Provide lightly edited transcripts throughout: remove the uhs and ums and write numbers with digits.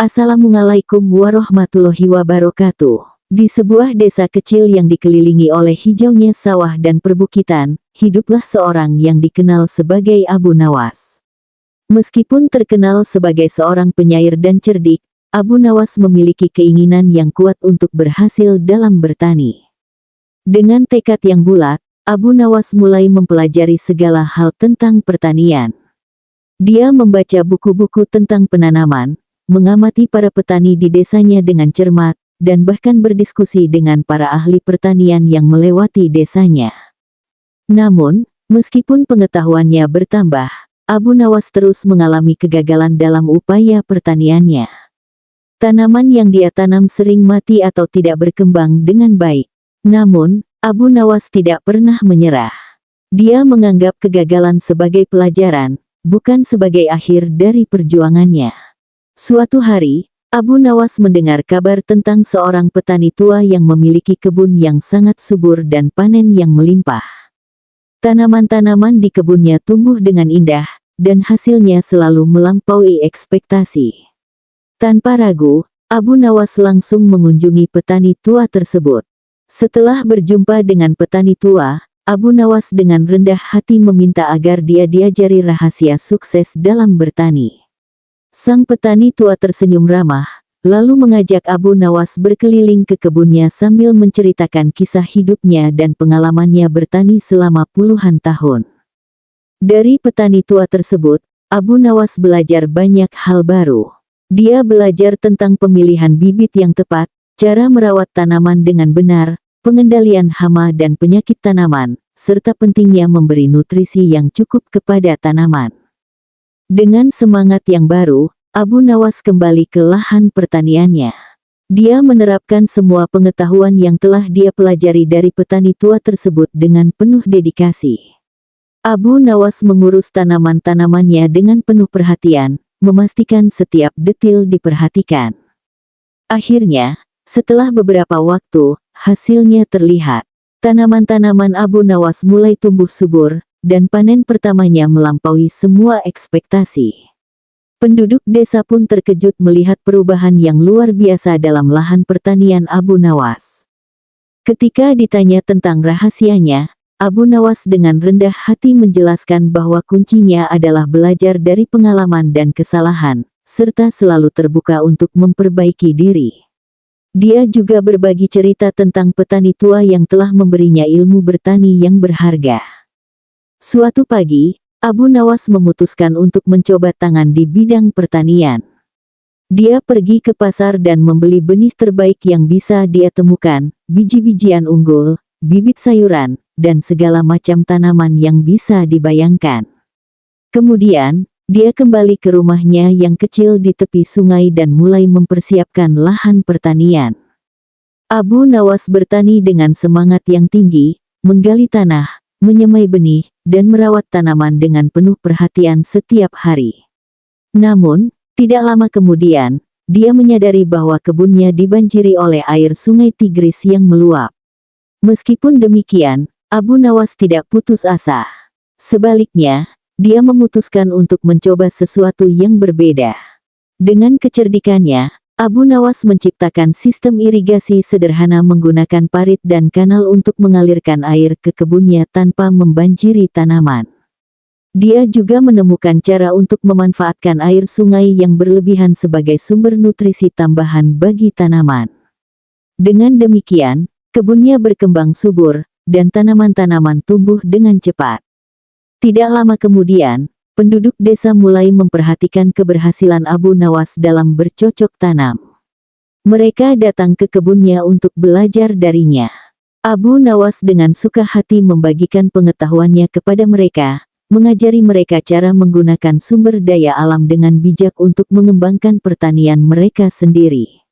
Assalamualaikum warahmatullahi wabarakatuh. Di sebuah desa kecil yang dikelilingi oleh hijaunya sawah dan perbukitan, hiduplah seorang yang dikenal sebagai Abu Nawas. Meskipun terkenal sebagai seorang penyair dan cerdik, Abu Nawas memiliki keinginan yang kuat untuk berhasil dalam bertani. Dengan tekad yang bulat, Abu Nawas mulai mempelajari segala hal tentang pertanian. Dia membaca buku-buku tentang penanaman, mengamati para petani di desanya dengan cermat, dan bahkan berdiskusi dengan para ahli pertanian yang melewati desanya. Namun, meskipun pengetahuannya bertambah, Abu Nawas terus mengalami kegagalan dalam upaya pertaniannya. Tanaman yang dia tanam sering mati atau tidak berkembang dengan baik. Namun, Abu Nawas tidak pernah menyerah. Dia menganggap kegagalan sebagai pelajaran, bukan sebagai akhir dari perjuangannya. Suatu hari, Abu Nawas mendengar kabar tentang seorang petani tua yang memiliki kebun yang sangat subur dan panen yang melimpah. Tanaman-tanaman di kebunnya tumbuh dengan indah, dan hasilnya selalu melampaui ekspektasi. Tanpa ragu, Abu Nawas langsung mengunjungi petani tua tersebut. Setelah berjumpa dengan petani tua, Abu Nawas dengan rendah hati meminta agar dia diajari rahasia sukses dalam bertani. Sang petani tua tersenyum ramah, lalu mengajak Abu Nawas berkeliling ke kebunnya sambil menceritakan kisah hidupnya dan pengalamannya bertani selama puluhan tahun. Dari petani tua tersebut, Abu Nawas belajar banyak hal baru. Dia belajar tentang pemilihan bibit yang tepat, cara merawat tanaman dengan benar, pengendalian hama dan penyakit tanaman, serta pentingnya memberi nutrisi yang cukup kepada tanaman. Dengan semangat yang baru, Abu Nawas kembali ke lahan pertaniannya. Dia menerapkan semua pengetahuan yang telah dia pelajari dari petani tua tersebut dengan penuh dedikasi. Abu Nawas mengurus tanaman-tanamannya dengan penuh perhatian, memastikan setiap detil diperhatikan. Akhirnya, setelah beberapa waktu, hasilnya terlihat. Tanaman-tanaman Abu Nawas mulai tumbuh subur, dan panen pertamanya melampaui semua ekspektasi. Penduduk desa pun terkejut melihat perubahan yang luar biasa dalam lahan pertanian Abu Nawas. Ketika ditanya tentang rahasianya, Abu Nawas dengan rendah hati menjelaskan bahwa kuncinya adalah belajar dari pengalaman dan kesalahan, serta selalu terbuka untuk memperbaiki diri. Dia juga berbagi cerita tentang petani tua yang telah memberinya ilmu bertani yang berharga. Suatu pagi, Abu Nawas memutuskan untuk mencoba tangan di bidang pertanian. Dia pergi ke pasar dan membeli benih terbaik yang bisa dia temukan, biji-bijian unggul, bibit sayuran, dan segala macam tanaman yang bisa dibayangkan. Kemudian, dia kembali ke rumahnya yang kecil di tepi sungai dan mulai mempersiapkan lahan pertanian. Abu Nawas bertani dengan semangat yang tinggi, menggali tanah, menyemai benih, dan merawat tanaman dengan penuh perhatian setiap hari. Namun, tidak lama kemudian, dia menyadari bahwa kebunnya dibanjiri oleh air sungai Tigris yang meluap. Meskipun demikian, Abu Nawas tidak putus asa. Sebaliknya, dia memutuskan untuk mencoba sesuatu yang berbeda. Dengan kecerdikannya, Abu Nawas menciptakan sistem irigasi sederhana menggunakan parit dan kanal untuk mengalirkan air ke kebunnya tanpa membanjiri tanaman. Dia juga menemukan cara untuk memanfaatkan air sungai yang berlebihan sebagai sumber nutrisi tambahan bagi tanaman. Dengan demikian, kebunnya berkembang subur, dan tanaman-tanaman tumbuh dengan cepat. Tidak lama kemudian, penduduk desa mulai memperhatikan keberhasilan Abu Nawas dalam bercocok tanam. Mereka datang ke kebunnya untuk belajar darinya. Abu Nawas dengan suka hati membagikan pengetahuannya kepada mereka, mengajari mereka cara menggunakan sumber daya alam dengan bijak untuk mengembangkan pertanian mereka sendiri.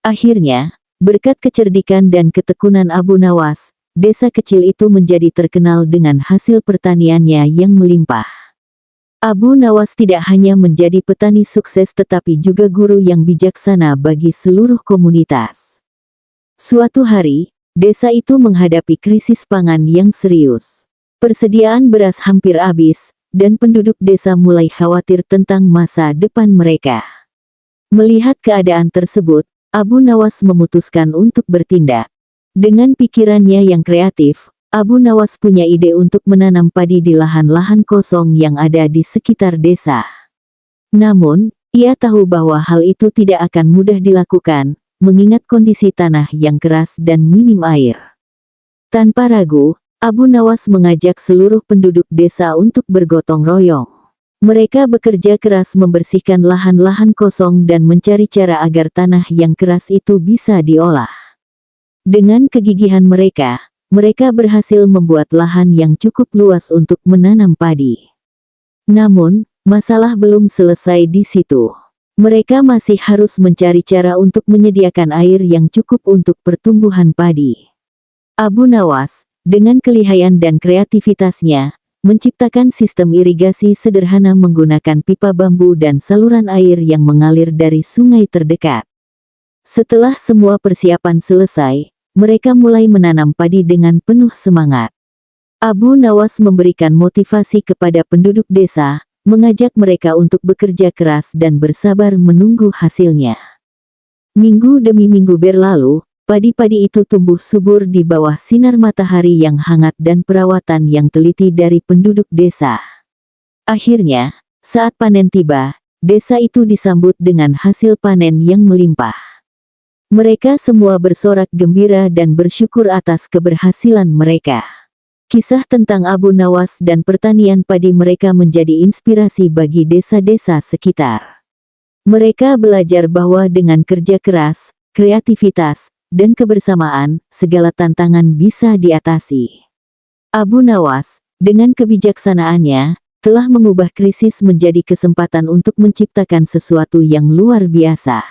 Akhirnya, berkat kecerdikan dan ketekunan Abu Nawas, desa kecil itu menjadi terkenal dengan hasil pertaniannya yang melimpah. Abu Nawas tidak hanya menjadi petani sukses tetapi juga guru yang bijaksana bagi seluruh komunitas. Suatu hari, desa itu menghadapi krisis pangan yang serius. Persediaan beras hampir habis, dan penduduk desa mulai khawatir tentang masa depan mereka. Melihat keadaan tersebut, Abu Nawas memutuskan untuk bertindak. Dengan pikirannya yang kreatif, Abu Nawas punya ide untuk menanam padi di lahan-lahan kosong yang ada di sekitar desa. Namun, ia tahu bahwa hal itu tidak akan mudah dilakukan, mengingat kondisi tanah yang keras dan minim air. Tanpa ragu, Abu Nawas mengajak seluruh penduduk desa untuk bergotong royong. Mereka bekerja keras membersihkan lahan-lahan kosong dan mencari cara agar tanah yang keras itu bisa diolah. Dengan kegigihan mereka berhasil membuat lahan yang cukup luas untuk menanam padi. Namun, masalah belum selesai di situ. Mereka masih harus mencari cara untuk menyediakan air yang cukup untuk pertumbuhan padi. Abu Nawas, dengan kelihayan dan kreativitasnya, menciptakan sistem irigasi sederhana menggunakan pipa bambu dan saluran air yang mengalir dari sungai terdekat. Setelah semua persiapan selesai, mereka mulai menanam padi dengan penuh semangat. Abu Nawas memberikan motivasi kepada penduduk desa, mengajak mereka untuk bekerja keras dan bersabar menunggu hasilnya. Minggu demi minggu berlalu, padi-padi itu tumbuh subur di bawah sinar matahari yang hangat dan perawatan yang teliti dari penduduk desa. Akhirnya, saat panen tiba, desa itu disambut dengan hasil panen yang melimpah. Mereka semua bersorak gembira dan bersyukur atas keberhasilan mereka. Kisah tentang Abu Nawas dan pertanian padi mereka menjadi inspirasi bagi desa-desa sekitar. Mereka belajar bahwa dengan kerja keras, kreativitas, dan kebersamaan, segala tantangan bisa diatasi. Abu Nawas, dengan kebijaksanaannya, telah mengubah krisis menjadi kesempatan untuk menciptakan sesuatu yang luar biasa.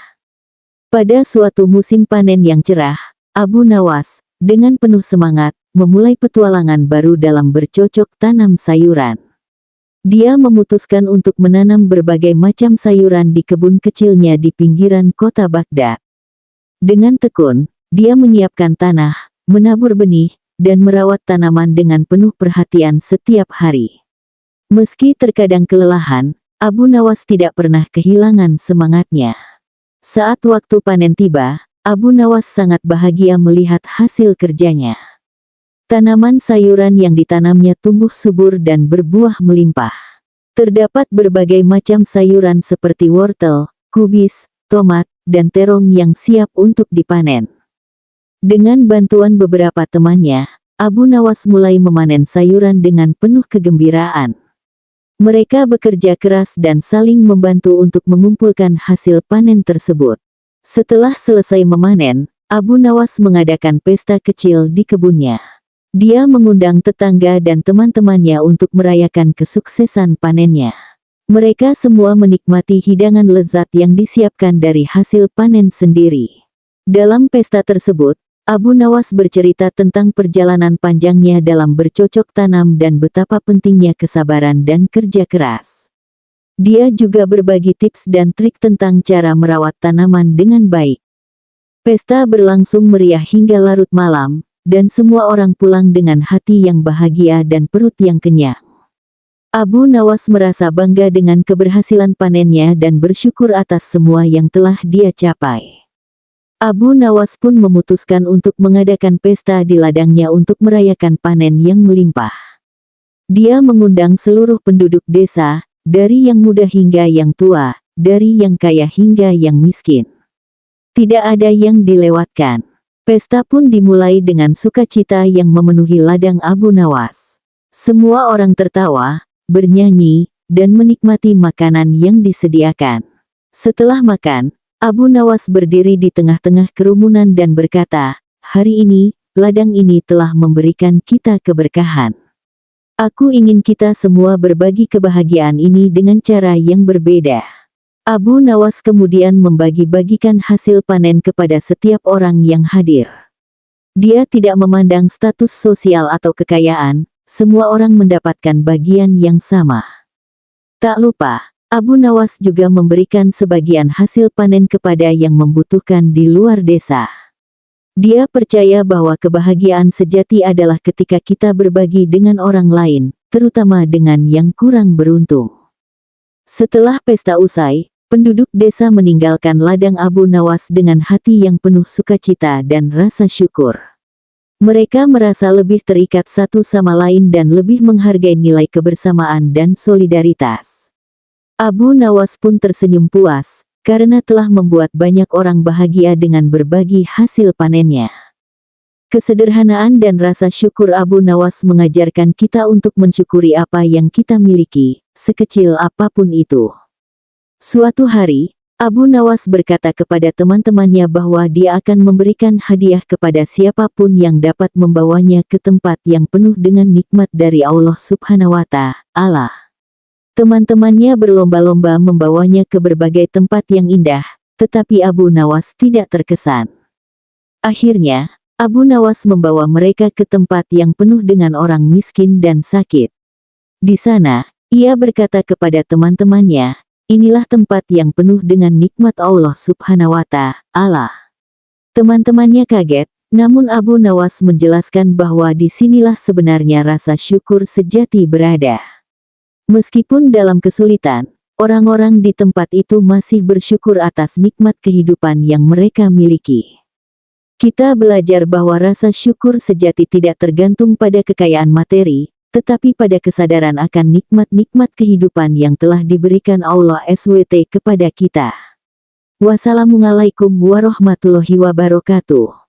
Pada suatu musim panen yang cerah, Abu Nawas, dengan penuh semangat, memulai petualangan baru dalam bercocok tanam sayuran. Dia memutuskan untuk menanam berbagai macam sayuran di kebun kecilnya di pinggiran kota Baghdad. Dengan tekun, dia menyiapkan tanah, menabur benih, dan merawat tanaman dengan penuh perhatian setiap hari. Meski terkadang kelelahan, Abu Nawas tidak pernah kehilangan semangatnya. Saat waktu panen tiba, Abu Nawas sangat bahagia melihat hasil kerjanya. Tanaman sayuran yang ditanamnya tumbuh subur dan berbuah melimpah. Terdapat berbagai macam sayuran seperti wortel, kubis, tomat, dan terong yang siap untuk dipanen. Dengan bantuan beberapa temannya, Abu Nawas mulai memanen sayuran dengan penuh kegembiraan. Mereka bekerja keras dan saling membantu untuk mengumpulkan hasil panen tersebut. Setelah selesai memanen, Abu Nawas mengadakan pesta kecil di kebunnya. Dia mengundang tetangga dan teman-temannya untuk merayakan kesuksesan panennya. Mereka semua menikmati hidangan lezat yang disiapkan dari hasil panen sendiri. Dalam pesta tersebut, Abu Nawas bercerita tentang perjalanan panjangnya dalam bercocok tanam dan betapa pentingnya kesabaran dan kerja keras. Dia juga berbagi tips dan trik tentang cara merawat tanaman dengan baik. Pesta berlangsung meriah hingga larut malam, dan semua orang pulang dengan hati yang bahagia dan perut yang kenyang. Abu Nawas merasa bangga dengan keberhasilan panennya dan bersyukur atas semua yang telah dia capai. Abu Nawas pun memutuskan untuk mengadakan pesta di ladangnya untuk merayakan panen yang melimpah. Dia mengundang seluruh penduduk desa, dari yang muda hingga yang tua, dari yang kaya hingga yang miskin. Tidak ada yang dilewatkan. Pesta pun dimulai dengan sukacita yang memenuhi ladang Abu Nawas. Semua orang tertawa, bernyanyi, dan menikmati makanan yang disediakan. Setelah makan, Abu Nawas berdiri di tengah-tengah kerumunan dan berkata, "Hari ini, ladang ini telah memberikan kita keberkahan. Aku ingin kita semua berbagi kebahagiaan ini dengan cara yang berbeda." Abu Nawas kemudian membagi-bagikan hasil panen kepada setiap orang yang hadir. Dia tidak memandang status sosial atau kekayaan, semua orang mendapatkan bagian yang sama. Tak lupa, Abu Nawas juga memberikan sebagian hasil panen kepada yang membutuhkan di luar desa. Dia percaya bahwa kebahagiaan sejati adalah ketika kita berbagi dengan orang lain, terutama dengan yang kurang beruntung. Setelah pesta usai, Penduduk desa meninggalkan ladang Abu Nawas dengan hati yang penuh sukacita dan rasa syukur. Mereka merasa lebih terikat satu sama lain dan lebih menghargai nilai kebersamaan dan solidaritas. Abu Nawas pun tersenyum puas, karena telah membuat banyak orang bahagia dengan berbagi hasil panennya. Kesederhanaan dan rasa syukur Abu Nawas mengajarkan kita untuk mensyukuri apa yang kita miliki, sekecil apapun itu. Suatu hari, Abu Nawas berkata kepada teman-temannya bahwa dia akan memberikan hadiah kepada siapapun yang dapat membawanya ke tempat yang penuh dengan nikmat dari Allah Subhanahu wa Ta'ala. Teman-temannya berlomba-lomba membawanya ke berbagai tempat yang indah, tetapi Abu Nawas tidak terkesan. Akhirnya, Abu Nawas membawa mereka ke tempat yang penuh dengan orang miskin dan sakit. Di sana, ia berkata kepada teman-temannya, "Inilah tempat yang penuh dengan nikmat Allah Subhanahu wa Ta'ala." Teman-temannya kaget, namun Abu Nawas menjelaskan bahwa disinilah sebenarnya rasa syukur sejati berada. Meskipun dalam kesulitan, orang-orang di tempat itu masih bersyukur atas nikmat kehidupan yang mereka miliki. Kita belajar bahwa rasa syukur sejati tidak tergantung pada kekayaan materi, tetapi pada kesadaran akan nikmat-nikmat kehidupan yang telah diberikan Allah SWT kepada kita. Wassalamualaikum warahmatullahi wabarakatuh.